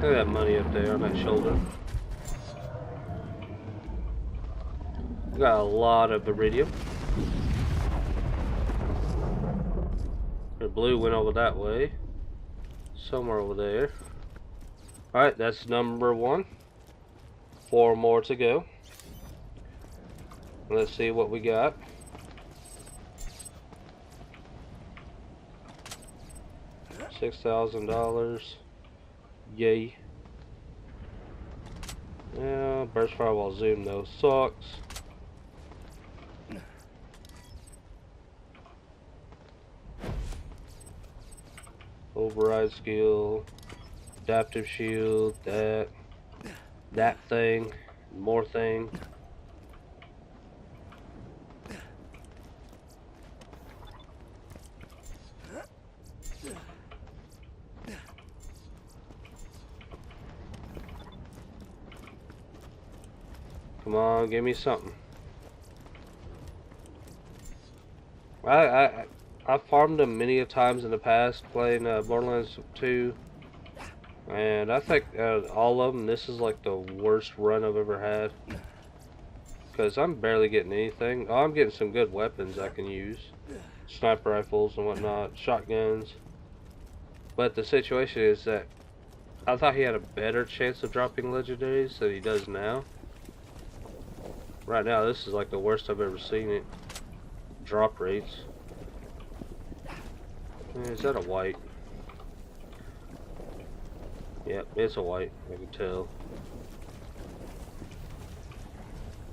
Look at that money up there on that shoulder. We got a lot of iridium. The blue went over that way. Somewhere over there. Alright, that's number 1. 4 more to go. Let's see what we got. $6,000. Yay. Yeah, burst firewall zoom though sucks. Override skill, adaptive shield, that thing, more thing. Come on, give me something. I farmed them many a times in the past playing Borderlands 2, and I think all of them, this is like the worst run I've ever had. Because I'm barely getting anything. Oh, I'm getting some good weapons I can use. Sniper rifles and whatnot, shotguns. But the situation is that I thought he had a better chance of dropping legendaries than he does now. Right now, this is like the worst I've ever seen it. Drop rates. Is that a white? Yep, it's a white. I can tell.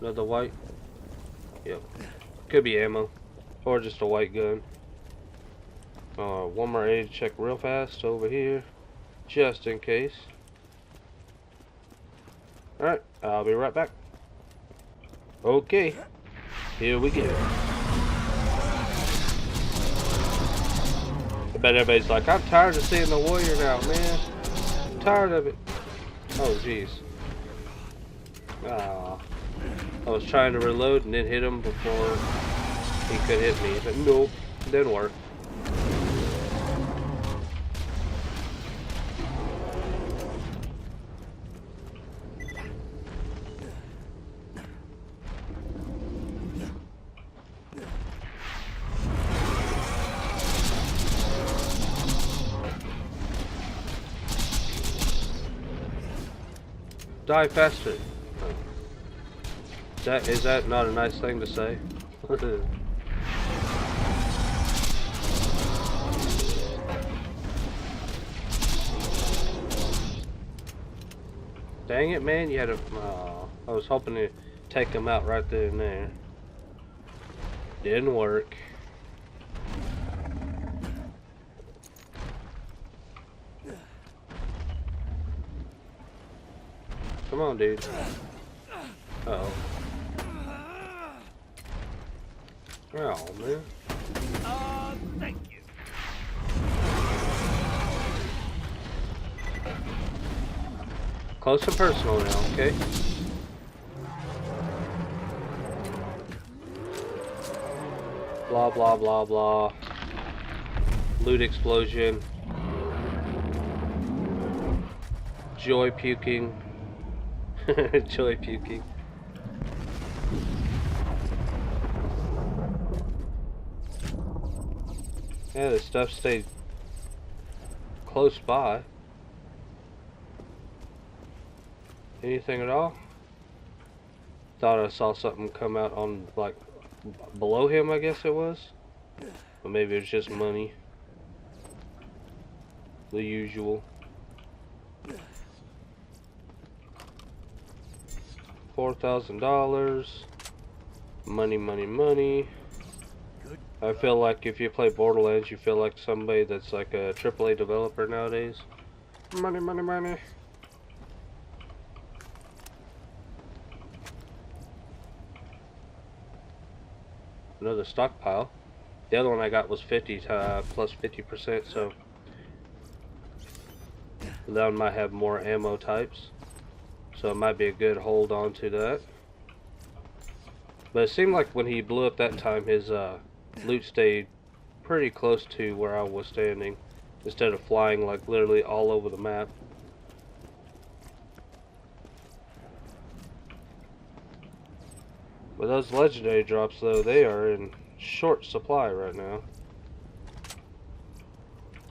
Another white? Yep. Could be ammo. Or just a white gun. One more area to check real fast over here. Just in case. Alright, I'll be right back. Okay. Here we go. I bet everybody's like, I'm tired of seeing the warrior now, man. I'm tired of it. Oh, jeez. Ah. I was trying to reload and then hit him before he could hit me, but nope, didn't work. Die faster. Is that not a nice thing to say? Dang it, man! You had a. Oh, I was hoping to take him out right there and there. Didn't work. Come on, dude. Uh-oh. Oh, man. Thank you. Close and personal now, okay? Blah, blah, blah, blah. Loot explosion. Joy puking. Joy puking. Yeah, the stuff stayed close by. Anything at all? Thought I saw something come out on, like, below him, I guess it was. But maybe it's just money. The usual. $4,000. Money, money, money. I feel like if you play Borderlands, you feel like somebody that's like a AAA developer nowadays. Money, money, money. Another stockpile. The other one I got was 50 plus 50%, so that one might have more ammo types. So it might be a good hold on to that. But it seemed like when he blew up that time, his loot stayed pretty close to where I was standing, instead of flying like literally all over the map. those legendary drops, though, they are in short supply right now.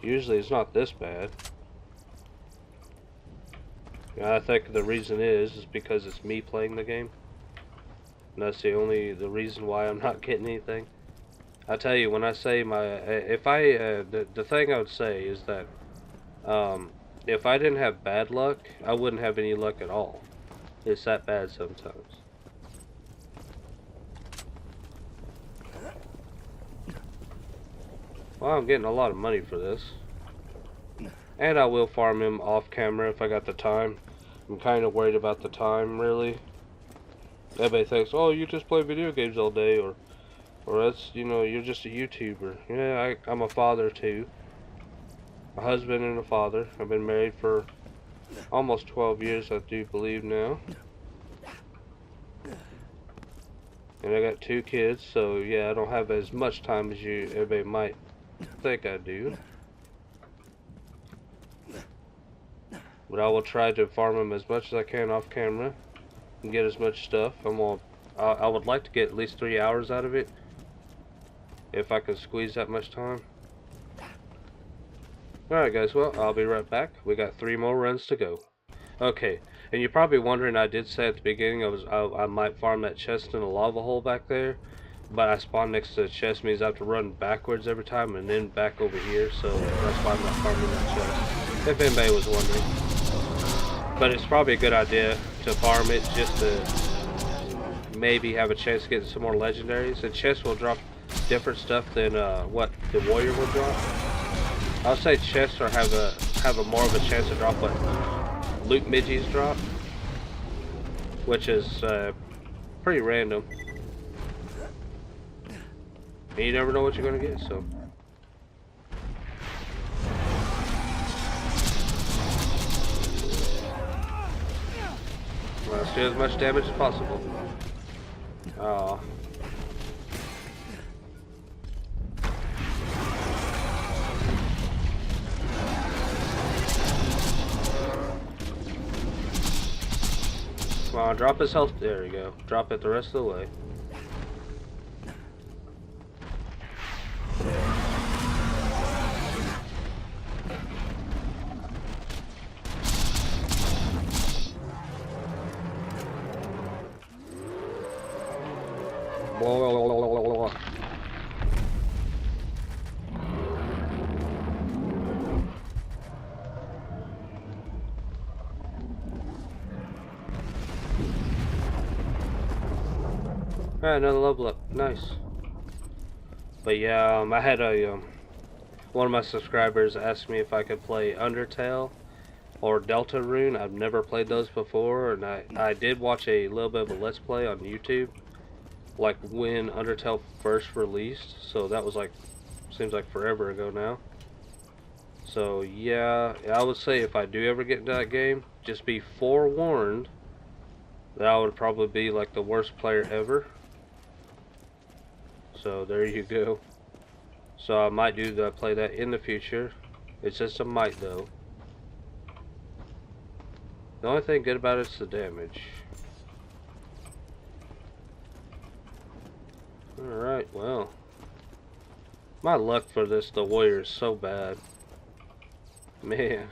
Usually it's not this bad. I think the reason is because it's me playing the game. And that's the reason why I'm not getting anything. I tell you, when I say the thing I would say is that, if I didn't have bad luck, I wouldn't have any luck at all. It's that bad sometimes. Well, I'm getting a lot of money for this. And I will farm him off camera if I got the time. I'm kind of worried about the time, really. Everybody thinks, oh, you just play video games all day, or that's, you know, you're just a YouTuber. Yeah, I'm a father too. A husband and a father. I've been married for almost 12 years, I do believe now. And I got 2 kids, so yeah, I don't have as much time as everybody might think I do. But I will try to farm them as much as I can off camera and get as much stuff. I would like to get at least 3 hours out of it, if I can squeeze that much time. Alright guys, well, I'll be right back. We got 3 more runs to go. Okay, and you're probably wondering, I did say at the beginning I might farm that chest in a lava hole back there, but I spawned next to the chest, means I have to run backwards every time and then back over here, so that's why I'm not farming that chest, if anybody was wondering. But it's probably a good idea to farm it just to maybe have a chance to get some more legendaries. The chest will drop different stuff than what the warrior will drop. I'll say chests have a more of a chance to drop what loot midges drop, which is pretty random. And you never know what you're gonna get, so. Well, let's do as much damage as possible. Oh. Come on, drop his health. There we go. Drop it the rest of the way. Alright, another level up. Nice. But yeah, I had one of my subscribers asked me if I could play Undertale or Deltarune. I've never played those before, and I did watch a little bit of a Let's Play on YouTube, like when Undertale first released, so that was like, seems like forever ago now. So yeah, I would say if I do ever get into that game, just be forewarned that I would probably be like the worst player ever. So there you go. So I might play that in the future. It's just a might though. The only thing good about it is the damage. Alright, well. My luck for the warrior is so bad. Man.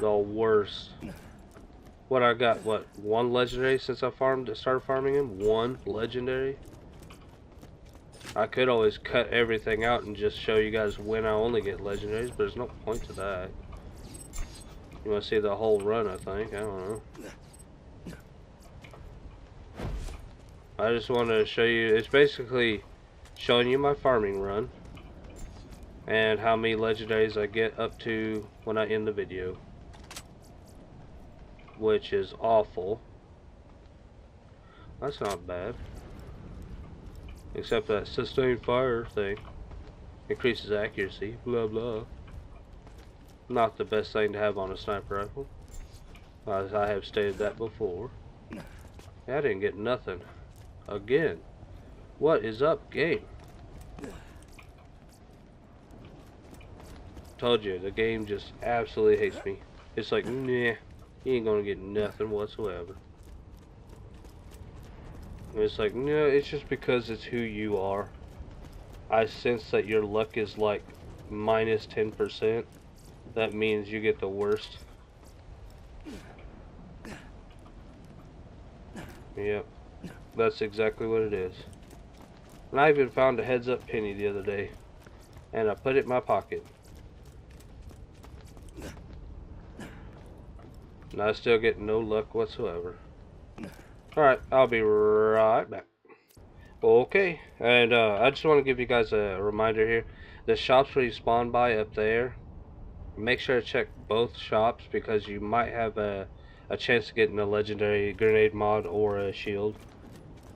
The worst. What I got, what, 1 legendary since I started farming him? 1 legendary? I could always cut everything out and just show you guys when I only get legendaries, but there's no point to that. You want to see the whole run, I think. I don't know. I just want to show you, it's basically showing you my farming run and how many legendaries I get up to when I end the video, which is awful. That's not bad. Except that sustained fire thing. Increases accuracy, blah blah. Not the best thing to have on a sniper rifle, as I have stated that before. I didn't get nothing. Again. What is up, game? Told you, the game just absolutely hates me. It's like, nah, you ain't gonna get nothing whatsoever. And it's like, no, it's just because it's who you are. I sense that your luck is like minus 10%. That means you get the worst. Yep, that's exactly what it is. And I even found a heads-up penny the other day, and I put it in my pocket. And I still get no luck whatsoever. Alright, I'll be right back. Okay, and I just want to give you guys a reminder here. The shops where you spawn by up there, make sure to check both shops because you might have a chance to get in a legendary grenade mod or a shield.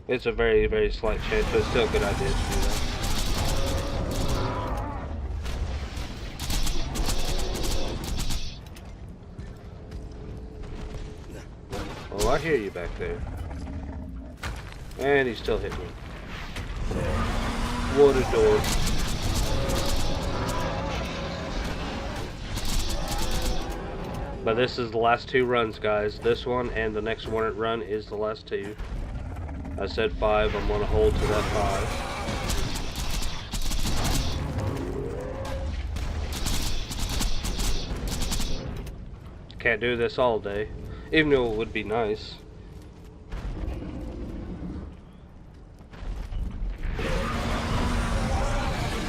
It's a very, very slight chance, but it's still a good idea to do that. Oh, I hear you back there. And he's still hitting me. What a dork. But this is the last two runs, guys. This one and the next one run is the last two. I said 5. I'm going to hold to that 5. Can't do this all day, even though it would be nice.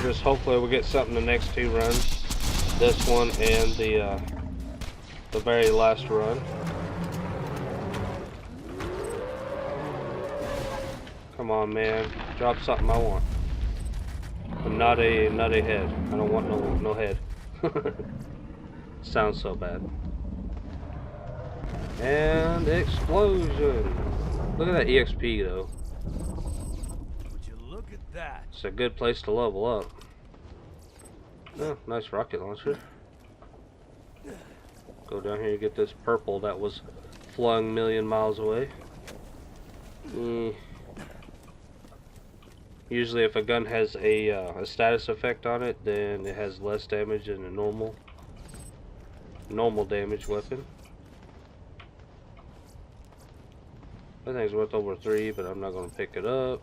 Just hopefully we'll get something the next two runs. This one and the very last run. Come on, man. Drop something I want. I'm not a head. I don't want no head. Sounds so bad. And explosion. Look at that EXP though. Would you look at that? It's a good place to level up. Oh, nice rocket launcher. Go down here and get this purple that was flung a million miles away. Usually if a gun has a status effect on it, then it has less damage than a normal damage weapon. That thing's worth over 3, but I'm not going to pick it up.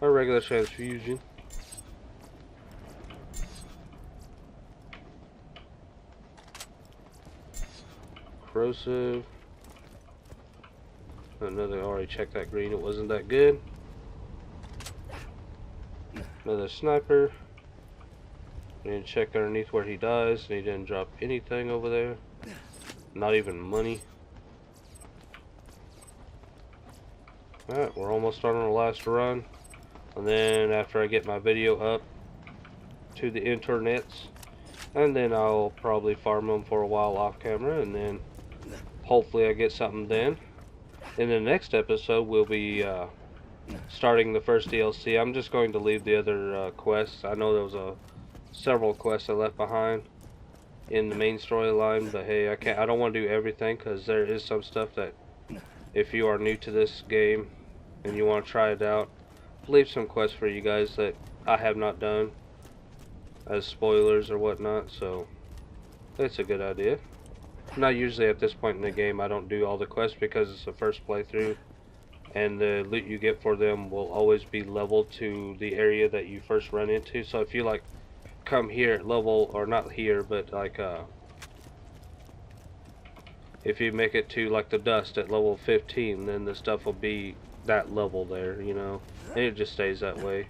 A regular transfusion. Corrosive. Another, already checked that green, it wasn't that good. Another sniper. And check underneath where he dies, and he didn't drop anything over there. Not even money. Alright, we're almost on our last run. And then after I get my video up to the internets, and then I'll probably farm them for a while off camera, and then hopefully I get something then. In the next episode we'll be starting the first DLC. I'm just going to leave the other quests. I know there was several quests I left behind in the main storyline, but hey, I don't want to do everything because there is some stuff that if you are new to this game and you want to try it out, leave some quests for you guys that I have not done as spoilers or whatnot, so it's a good idea. Now usually at this point in the game I don't do all the quests because it's the first playthrough, and the loot you get for them will always be leveled to the area that you first run into. So if you like come here at level, or not here, but like if you make it to like the dust at level 15, then the stuff will be that level there, you know, and it just stays that way.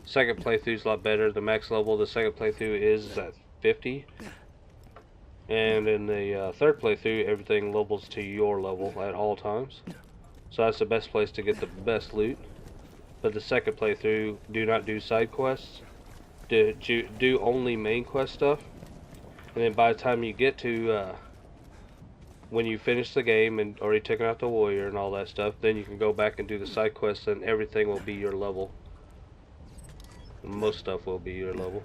Second playthrough's a lot better. The max level the second playthrough is at 50, and in the third playthrough everything levels to your level at all times, so that's the best place to get the best loot. But the second playthrough, do not do side quests, do only main quest stuff, and then by the time you get to when you finish the game and already taken out the warrior and all that stuff, then you can go back and do the side quests, and everything will be your level. Most stuff will be your level.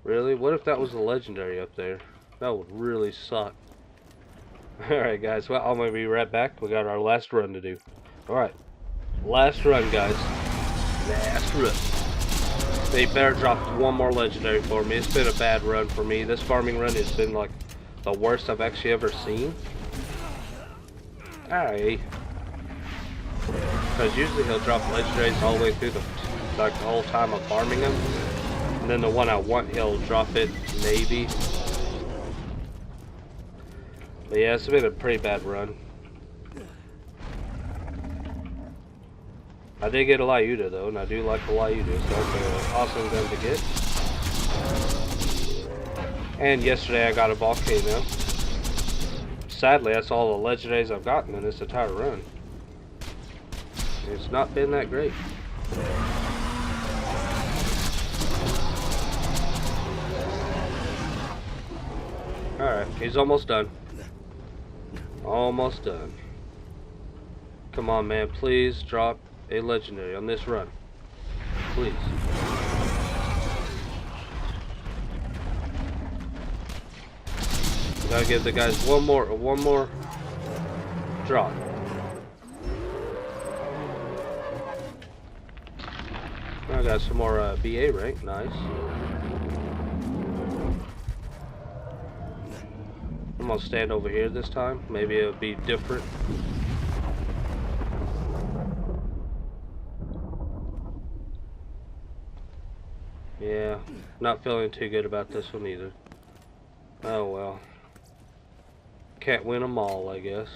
Really? What if that was a legendary up there? That would really suck. Alright guys, well I'm going to be right back. We got our last run to do. Alright. Last run, guys. Last run. They better drop one more legendary for me. It's been a bad run for me. This farming run has been like the worst I've actually ever seen. Alright. Because usually he'll drop legendaries all the way through the whole time I'm farming them. And then the one I want, he'll drop it maybe. But yeah, it's been a pretty bad run. I did get a Lyuda though, and I do like the Lyuda, so that's an awesome gun to get. And yesterday I got a Volcano. Sadly, that's all the legendaries I've gotten in this entire run. It's not been that great. Alright, he's almost done. Almost done. Come on, man, please drop a legendary on this run. Please. Gotta give the guys one more drop. I got some more BA rank, nice. I'm gonna stand over here this time. Maybe it'll be different. Yeah, not feeling too good about this one either. Oh well. Can't win them all, I guess.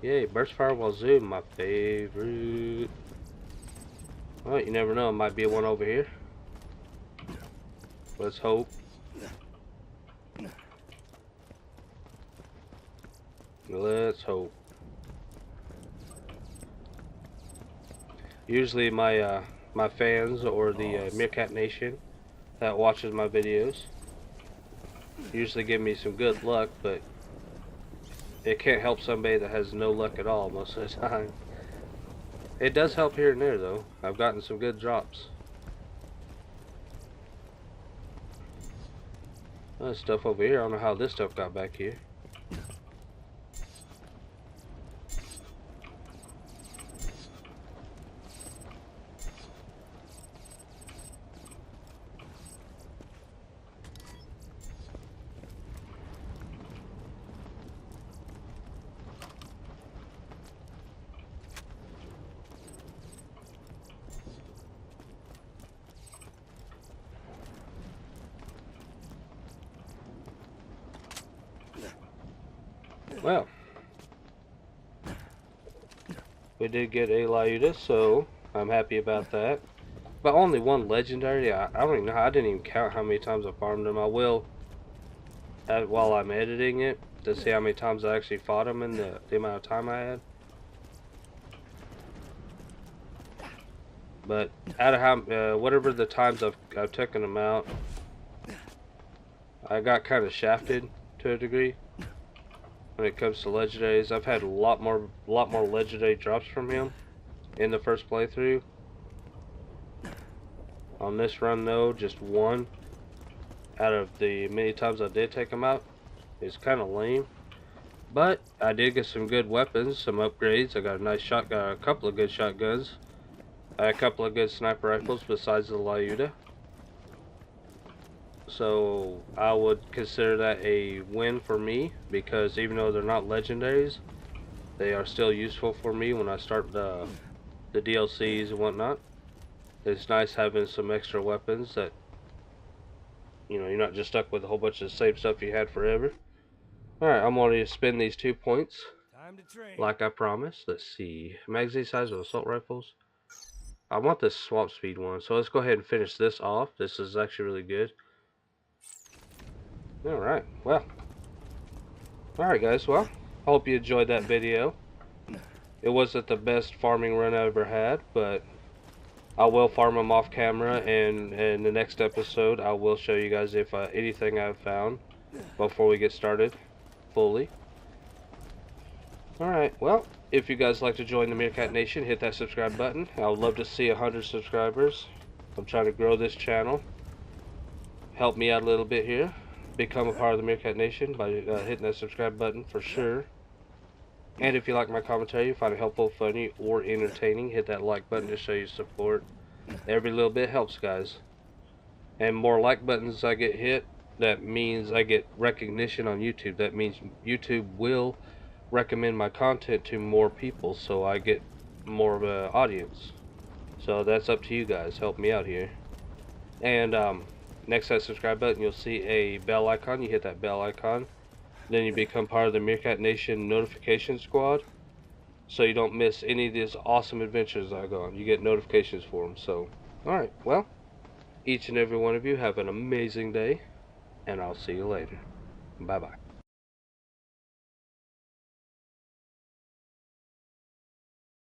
Yay, burst fire while zoom, my favorite. Well, you never know, it might be one over here. Let's hope. Let's hope. Usually my my fans or the Meerkat Nation that watches my videos usually give me some good luck, but it can't help somebody that has no luck at all most of the time. It does help here and there though. I've gotten some good drops. There's stuff over here. I don't know how this stuff got back here. Well, we did get a Lyuda, so I'm happy about that. But only one legendary. I don't even know. I didn't even count how many times I farmed them. I will while I'm editing it to see how many times I actually fought them in the amount of time I had. But out of how whatever the times I've taken them out, I got kind of shafted to a degree. When it comes to legendaries, I've had a lot more legendary drops from him in the first playthrough. On this run though, just one out of the many times I did take him out. It's kind of lame, but I did get some good weapons, some upgrades. I got a nice shotgun, a couple of good shotguns, a couple of good sniper rifles besides the Lyuda. So I would consider that a win for me, because even though they're not legendaries, they are still useful for me when I start the DLCs and whatnot. It's nice having some extra weapons that, you know, you're not just stuck with a whole bunch of the same stuff you had forever. Alright, I'm going to spend these 2 points Time to train. like I promised. Let's see, magazine size of assault rifles. I want this swamp speed one, so let's go ahead and finish this off. This is actually really good. Alright, well. Alright guys, well, I hope you enjoyed that video. It wasn't the best farming run I ever had, but I will farm them off camera, and in the next episode I will show you guys if anything I've found before we get started fully. Alright, well, if you guys like to join the Meerkat Nation, hit that subscribe button. I would love to see 100 subscribers. I'm trying to grow this channel. Help me out a little bit here. Become a part of the Meerkat Nation by hitting that subscribe button for sure. And if you like my commentary, you find it helpful, funny, or entertaining, hit that like button to show your support. Every little bit helps, guys. And more like buttons I get hit, that means I get recognition on YouTube. That means YouTube will recommend my content to more people so I get more of an audience. So that's up to you guys. Help me out here. And next to that subscribe button, you'll see a bell icon. You hit that bell icon. Then you become part of the Meerkat Nation notification squad. So you don't miss any of these awesome adventures I go on. You get notifications for them. So, alright, well, each and every one of you have an amazing day. And I'll see you later. Bye-bye.